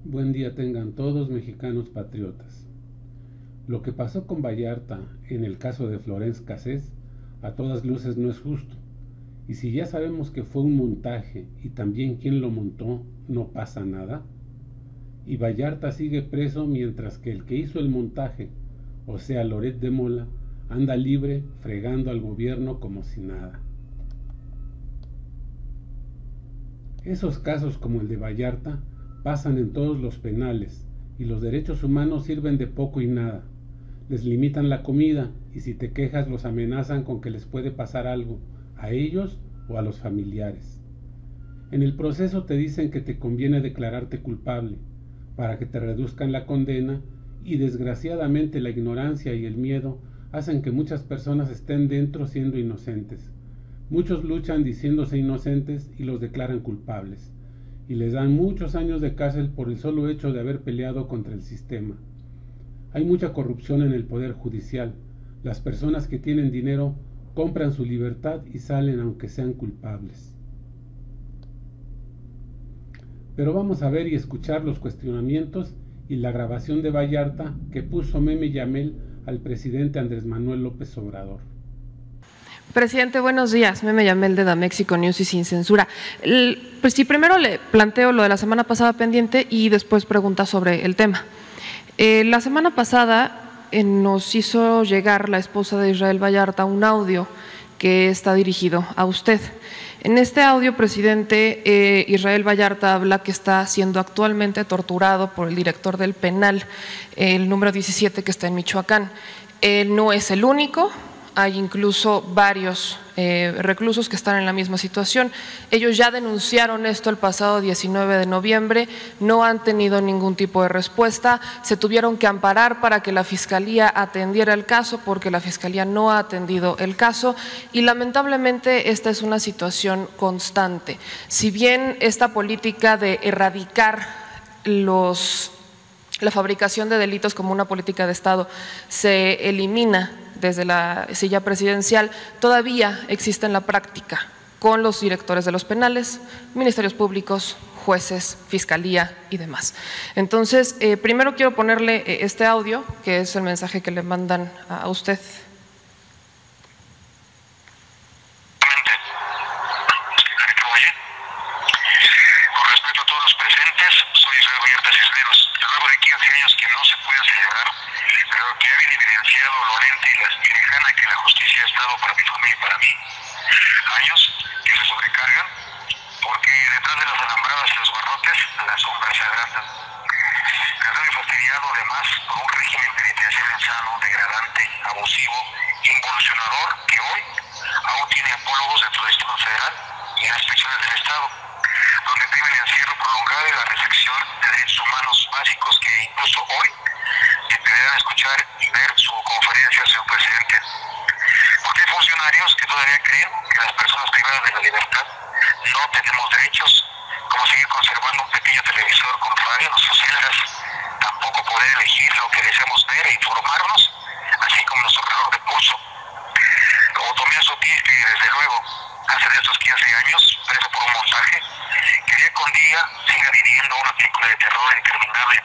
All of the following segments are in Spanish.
Buen día tengan todos mexicanos patriotas. Lo que pasó con Vallarta en el caso de Florence Cassés a todas luces no es justo. Y si ya sabemos que fue un montaje y también quién lo montó, no pasa nada. Y Vallarta sigue preso mientras que el que hizo el montaje, o sea Loret de Mola, anda libre fregando al gobierno como si nada. Esos casos como el de Vallarta pasan en todos los penales y los derechos humanos sirven de poco y nada. Les limitan la comida y si te quejas los amenazan con que les puede pasar algo a ellos o a los familiares. En el proceso te dicen que te conviene declararte culpable para que te reduzcan la condena y desgraciadamente la ignorancia y el miedo hacen que muchas personas estén dentro siendo inocentes. Muchos luchan diciéndose inocentes y los declaran culpables y les dan muchos años de cárcel por el solo hecho de haber peleado contra el sistema. Hay mucha corrupción en el poder judicial. Las personas que tienen dinero compran su libertad y salen aunque sean culpables. Pero vamos a ver y escuchar los cuestionamientos y la grabación de Vallarta que puso Meme Yamel al presidente Andrés Manuel López Obrador. Presidente, buenos días. Meme Yamel de Damexico News y Sin Censura. Pues sí, primero le planteo lo de la semana pasada pendiente y después pregunta sobre el tema. La semana pasada nos hizo llegar la esposa de Israel Vallarta un audio que está dirigido a usted. En este audio, presidente, Israel Vallarta habla que está siendo actualmente torturado por el director del penal, el número 17 que está en Michoacán. Él no es el único. Hay incluso varios reclusos que están en la misma situación. Ellos ya denunciaron esto el pasado 19 de noviembre, no han tenido ningún tipo de respuesta, se tuvieron que amparar para que la Fiscalía atendiera el caso porque la Fiscalía no ha atendido el caso y lamentablemente esta es una situación constante. Si bien esta política de erradicar la fabricación de delitos como una política de Estado se elimina desde la silla presidencial, todavía existe en la práctica con los directores de los penales, ministerios públicos, jueces, fiscalía y demás. Entonces, primero quiero ponerle este audio, que es el mensaje que le mandan a usted. Con respeto a todos los presentes, soy Israel Vallarta Cisneros. Luego de 15 años que no se puede celebrar, pero que ha bien evidenciado lo lenta y lejana que la justicia ha estado para mi familia y para mí. Años que se sobrecargan porque detrás de las alambradas y los barrotes las sombras se agrandan. Cansado y fastidiado además por un régimen penitenciario insano, degradante, abusivo, involucionador que hoy aún tiene apólogos dentro del Distrito Federal y en las prisiones del Estado, donde teme el encierro prolongado y la restricción de derechos humanos básicos que incluso hoy deberán escuchar y ver su conferencia, señor presidente. Porque hay funcionarios que todavía creen que las personas privadas de la libertad no tenemos derechos, como seguir conservando un pequeño televisor con radio en sus celdas, tampoco poder elegir lo que deseamos ver e informarnos, así como nuestro reloj de pulso. Como Tomás Sotil, que desde luego hace de estos 15 años, preso por un montaje, que día con día siga viviendo una película de terror interminable,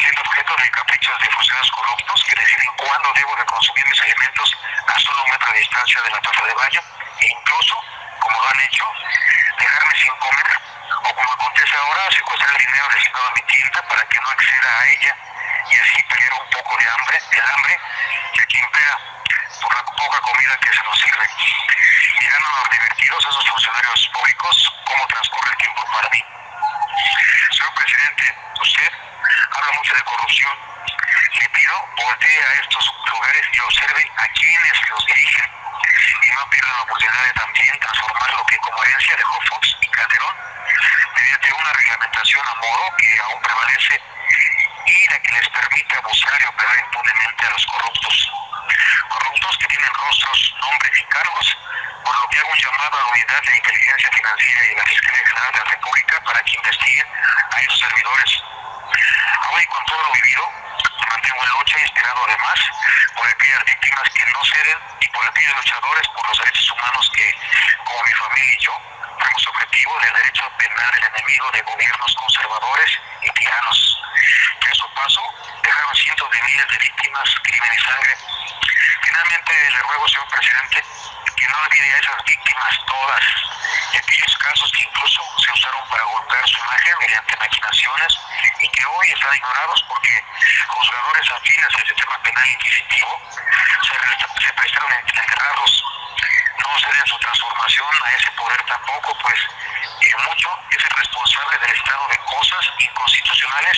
siendo objeto de caprichos de funcionarios corruptos que deciden cuándo debo de consumir mis alimentos a solo un metro de distancia de la taza de baño e incluso, como lo han hecho, dejarme sin comer o como acontece ahora, secuestrar el dinero destinado a mi tienda para que no acceda a ella y así pelear un poco de hambre, del hambre que aquí impera por la poca comida que se nos sirve. Mirando a los divertidos a esos funcionarios públicos, cómo transcurre el tiempo para mí. Señor presidente, usted habla mucho de corrupción. Le pido, voltee a estos lugares y observe a quienes los dirigen y no pierdan la oportunidad de también transformar lo que como herencia dejó Fox y Calderón mediante una reglamentación a modo que aún prevalece y la que les permite abusar y operar impunemente a los corruptos. Corruptos que tienen rostros, nombres y cargos, por lo que hago un llamado a la Unidad de Inteligencia Financiera y la Fiscalía General de la República para que investiguen a esos servidores. Aún y con todo lo vivido, me mantengo en lucha, inspirado además por aquellas víctimas que no ceden y por aquellos luchadores por los derechos humanos que, como mi familia y yo, fuimos objetivo del derecho penal del enemigo de gobiernos conservadores y tiranos. de víctimas, crimen y sangre. Finalmente le ruego, señor presidente, que no olvide a esas víctimas todas, y aquellos casos que incluso se usaron para golpear su imagen mediante maquinaciones y que hoy están ignorados porque juzgadores afines al sistema penal inquisitivo se prestaron a enterrarlos. No ceden su transformación a ese poder tampoco, pues mucho es el responsable del estado de cosas inconstitucionales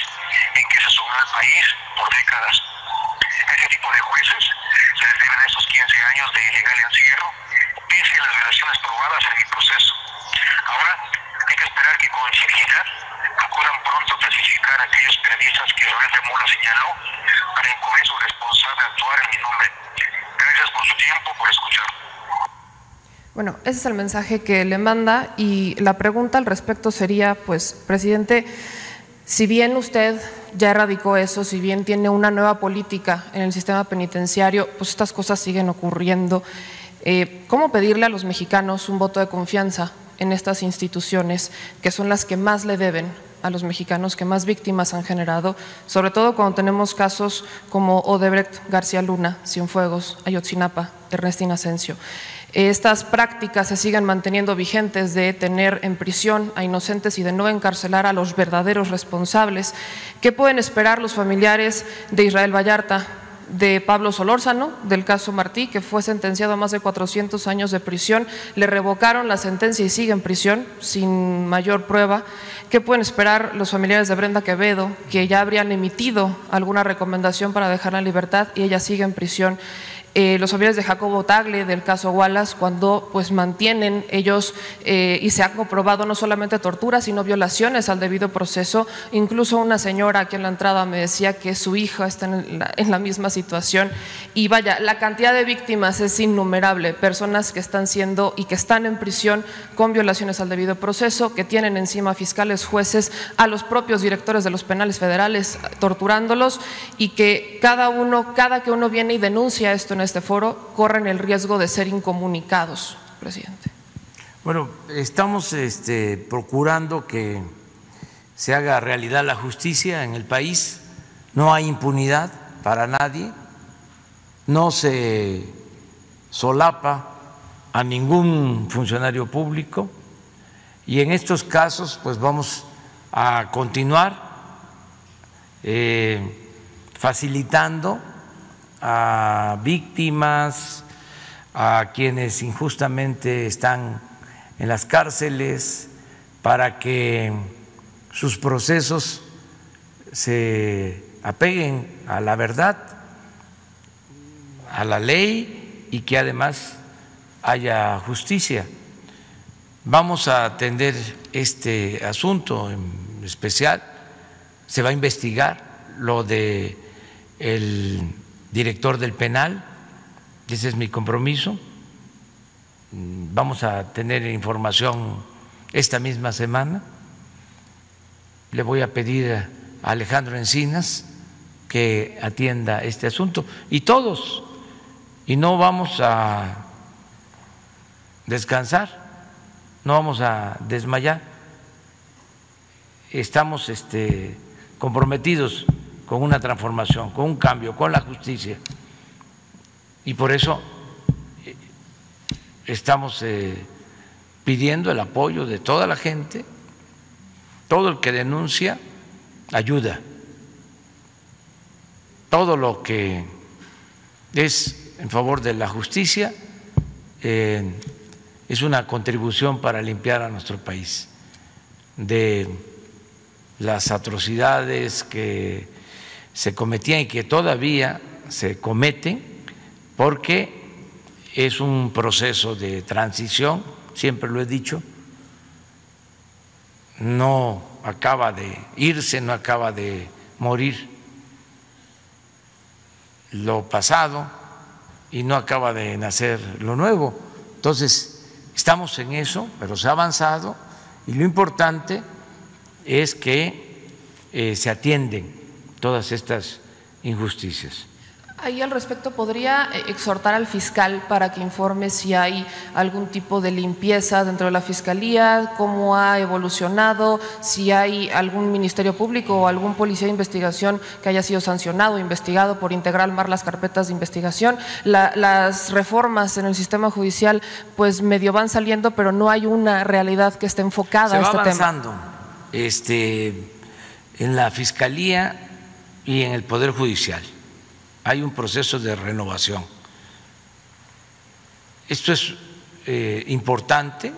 en que se sumió el país por décadas. A ese tipo de jueces se les deben estos 15 años de ilegal encierro, pese a las violaciones probadas en el proceso. Ahora hay que esperar que con celeridad acudan pronto a clasificar a aquellos periodistas que Loret de Mola señaló para encubrir su responsable actuar en mi nombre. Gracias por su tiempo, por escuchar. Bueno, ese es el mensaje que le manda, y la pregunta al respecto sería, pues, presidente, si bien usted ya erradicó eso, si bien tiene una nueva política en el sistema penitenciario, pues estas cosas siguen ocurriendo. ¿Cómo pedirle a los mexicanos un voto de confianza en estas instituciones que son las que más le deben a los mexicanos, que más víctimas han generado, sobre todo cuando tenemos casos como Odebrecht, García Luna, Cienfuegos, Ayotzinapa, Ernestina Asensio? Estas prácticas se siguen manteniendo vigentes de tener en prisión a inocentes y de no encarcelar a los verdaderos responsables. ¿Qué pueden esperar los familiares de Israel Vallarta, de Pablo Solórzano, del caso Martí, que fue sentenciado a más de 400 años de prisión? Le revocaron la sentencia y sigue en prisión sin mayor prueba. ¿Qué pueden esperar los familiares de Brenda Quevedo, que ya habrían emitido alguna recomendación para dejarla en libertad y ella sigue en prisión? Los familiares de Jacobo Tagle, del caso Wallace, cuando pues mantienen ellos y se ha comprobado no solamente tortura, sino violaciones al debido proceso. Incluso una señora aquí en la entrada me decía que su hija está en la misma situación. Y vaya, la cantidad de víctimas es innumerable, personas que están siendo y que están en prisión con violaciones al debido proceso, que tienen encima fiscales, jueces, a los propios directores de los penales federales torturándolos, y que cada que uno viene y denuncia esto en este foro, corren el riesgo de ser incomunicados, presidente. Bueno, estamos procurando que se haga realidad la justicia en el país. No hay impunidad para nadie, no se solapa a ningún funcionario público, y en estos casos pues vamos a continuar facilitando a víctimas, a quienes injustamente están en las cárceles, para que sus procesos se apeguen a la verdad, a la ley, y que además haya justicia. Vamos a atender este asunto en especial, se va a investigar lo de el director del penal, ese es mi compromiso. Vamos a tener información esta misma semana. Le voy a pedir a Alejandro Encinas que atienda este asunto, y todos, y no vamos a descansar, no vamos a desmayar. Estamos comprometidos con una transformación, con un cambio, con la justicia, y por eso estamos pidiendo el apoyo de toda la gente. Todo el que denuncia ayuda, todo lo que es en favor de la justicia es una contribución para limpiar a nuestro país de las atrocidades que se cometían y que todavía se cometen, porque es un proceso de transición, siempre lo he dicho, no acaba de irse, no acaba de morir lo pasado y no acaba de nacer lo nuevo. Entonces, estamos en eso, pero se ha avanzado, y lo importante es que se atienden todas estas injusticias. Ahí al respecto, ¿podría exhortar al fiscal para que informe si hay algún tipo de limpieza dentro de la Fiscalía, cómo ha evolucionado, si hay algún ministerio público o algún policía de investigación que haya sido sancionado o investigado por integrar mal las carpetas de investigación? Las reformas en el sistema judicial pues medio van saliendo, pero no hay una realidad que esté enfocada a este tema. Se va avanzando en la Fiscalía y en el Poder Judicial. Hay un proceso de renovación. Esto es importante.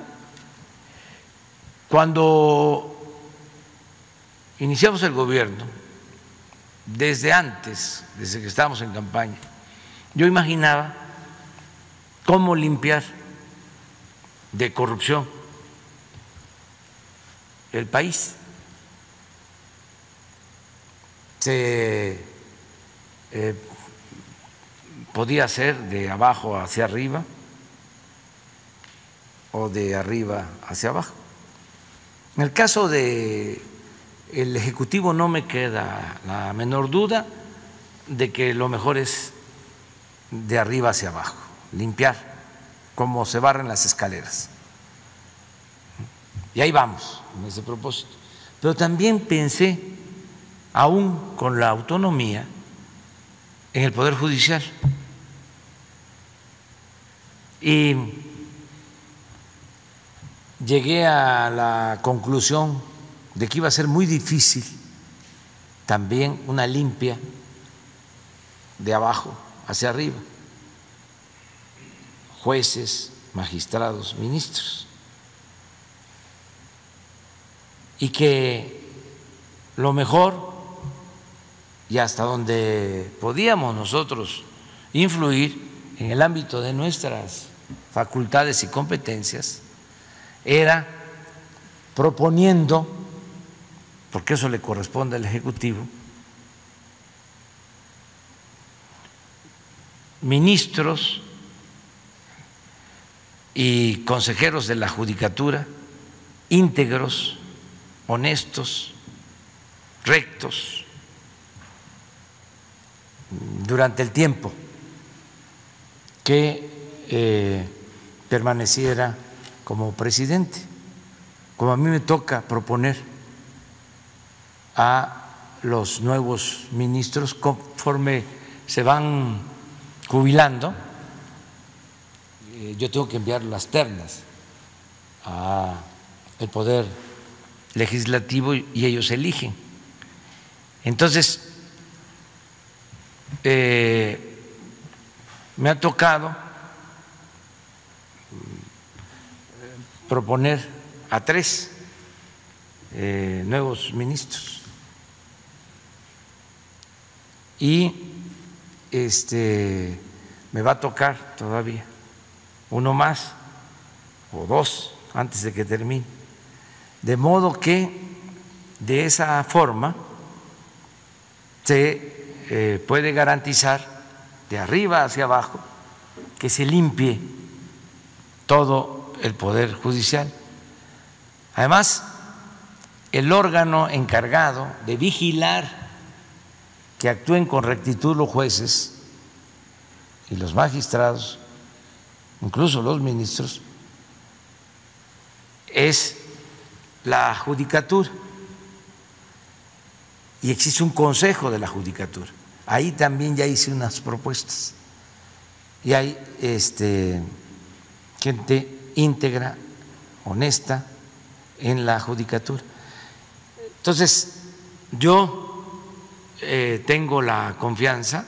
Cuando iniciamos el gobierno, desde antes, desde que estábamos en campaña, yo imaginaba cómo limpiar de corrupción el país. Podía ser de abajo hacia arriba o de arriba hacia abajo. En el caso del Ejecutivo no me queda la menor duda de que lo mejor es de arriba hacia abajo, limpiar como se barren las escaleras. Y ahí vamos en ese propósito. Pero también pensé, aún con la autonomía, en el Poder Judicial. Y llegué a la conclusión de que iba a ser muy difícil también una limpia de abajo hacia arriba, jueces, magistrados, ministros, y que lo mejor y hasta donde podíamos nosotros influir en el ámbito de nuestras facultades y competencias era proponiendo, porque eso le corresponde al Ejecutivo, ministros y consejeros de la Judicatura íntegros, honestos, rectos, durante el tiempo que permaneciera como presidente, como a mí me toca proponer a los nuevos ministros conforme se van jubilando. Yo tengo que enviar las ternas al Poder Legislativo y ellos eligen. Entonces, me ha tocado proponer a 3 nuevos ministros y me va a tocar todavía uno más o 2 antes de que termine, de modo que de esa forma se puede garantizar de arriba hacia abajo que se limpie todo el Poder Judicial. Además, el órgano encargado de vigilar que actúen con rectitud los jueces y los magistrados, incluso los ministros, es la Judicatura, y existe un consejo de la Judicatura. Ahí también ya hice unas propuestas y hay gente íntegra, honesta en la Judicatura. Entonces, yo tengo la confianza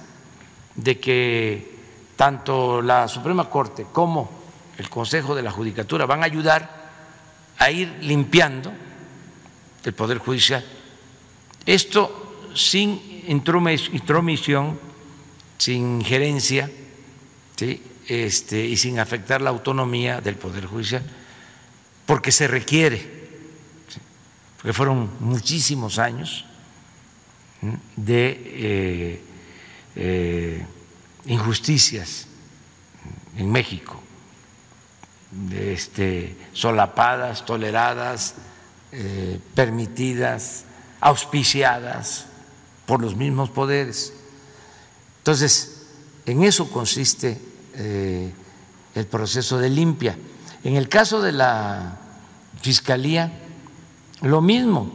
de que tanto la Suprema Corte como el Consejo de la Judicatura van a ayudar a ir limpiando el Poder Judicial. Esto sin intromisión, sin injerencia, ¿sí? Y sin afectar la autonomía del Poder Judicial, porque se requiere, ¿sí? Porque fueron muchísimos años de injusticias en México, solapadas, toleradas, permitidas, auspiciadas por los mismos poderes. Entonces, en eso consiste el proceso de limpia. En el caso de la Fiscalía, lo mismo,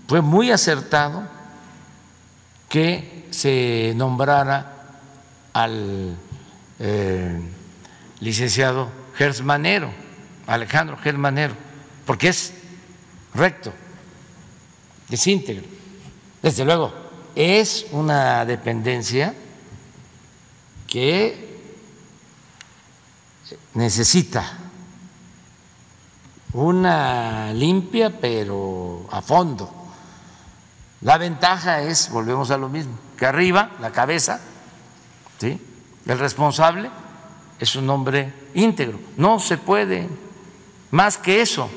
fue muy acertado que se nombrara al licenciado Gers Manero, Alejandro Gers Manero, porque es recto, es íntegro. Desde luego, es una dependencia que necesita una limpia, pero a fondo. La ventaja es, volvemos a lo mismo, que arriba, la cabeza, ¿sí?, el responsable es un hombre íntegro. No se puede más que eso,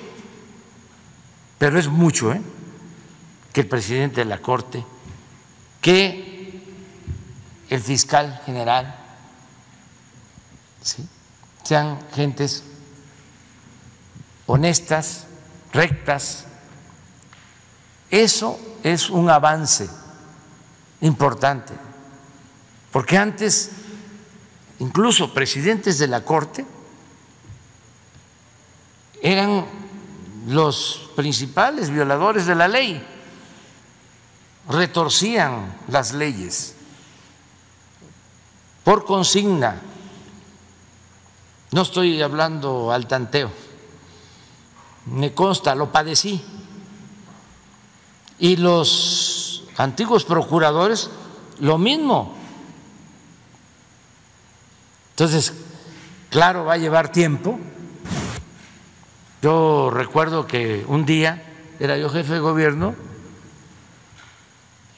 pero es mucho, que el presidente de la Corte, que el fiscal general, ¿sí?, sean gentes honestas, rectas. Eso es un avance importante, porque antes incluso presidentes de la Corte eran los principales violadores de la ley, retorcían las leyes por consigna. No estoy hablando al tanteo, me consta, lo padecí. Y los antiguos procuradores, lo mismo. Entonces, claro, va a llevar tiempo. Yo recuerdo que un día era yo jefe de gobierno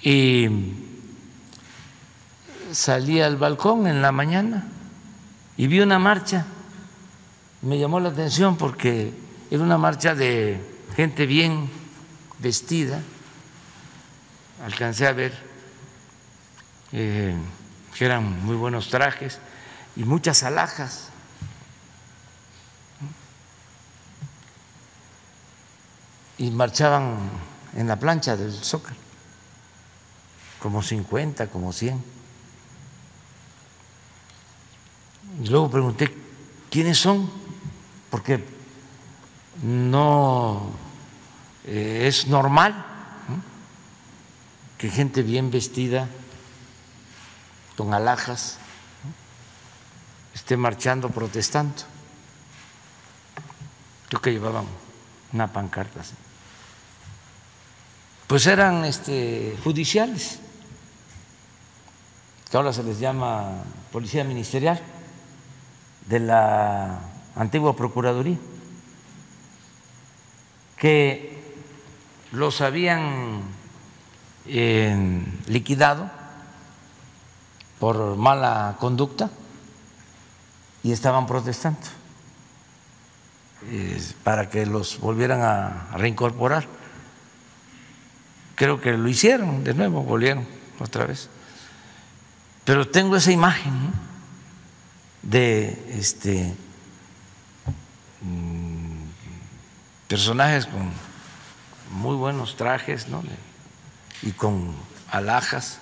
y salí al balcón en la mañana y vi una marcha. Me llamó la atención porque era una marcha de gente bien vestida. Alcancé a ver que eran muy buenos trajes y muchas alhajas. Y marchaban en la plancha del Zócalo, como 50, como 100. Y luego pregunté, ¿quiénes son? Porque no es normal que gente bien vestida, con alhajas, esté marchando, protestando. Creo que llevaban una pancarta así. Pues eran judiciales, que ahora se les llama policía ministerial, de la antigua Procuraduría, que los habían liquidado por mala conducta y estaban protestando para que los volvieran a reincorporar. Creo que lo hicieron de nuevo, volvieron otra vez. Pero tengo esa imagen, ¿no?, de personajes con muy buenos trajes, ¿no?, y con alhajas.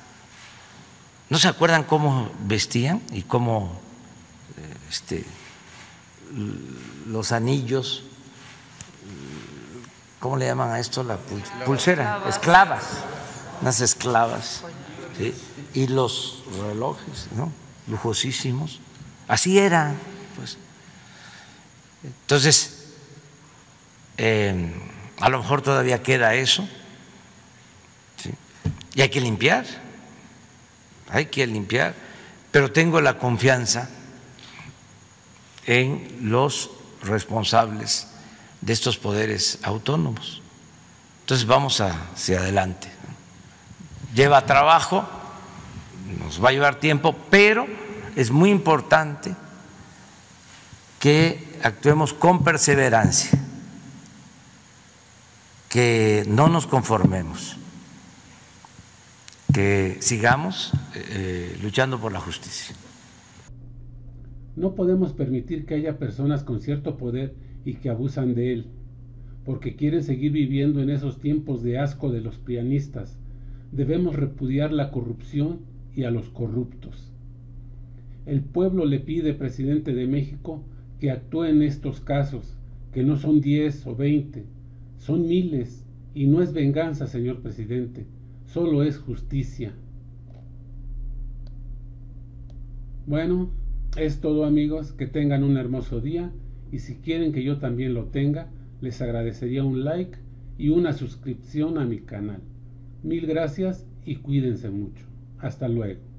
¿No se acuerdan cómo vestían y cómo los anillos, ¿cómo le llaman a esto? La pulsera, esclavas, unas esclavas, ¿sí?, y los relojes, ¿no?, lujosísimos. Así era, pues. Entonces, a lo mejor todavía queda eso, ¿sí?, y hay que limpiar, pero tengo la confianza en los responsables de estos poderes autónomos. Entonces vamos hacia adelante. Lleva trabajo, nos va a llevar tiempo, pero es muy importante que actuemos con perseverancia, que no nos conformemos, que sigamos luchando por la justicia. No podemos permitir que haya personas con cierto poder y que abusan de él, porque quieren seguir viviendo en esos tiempos de asco de los prianistas. Debemos repudiar la corrupción y a los corruptos. El pueblo le pide, presidente de México, que actúe en estos casos, que no son 10 o 20, son miles, y no es venganza, señor presidente, solo es justicia. Bueno, es todo, amigos, que tengan un hermoso día, y si quieren que yo también lo tenga, les agradecería un like y una suscripción a mi canal. Mil gracias y cuídense mucho. Hasta luego.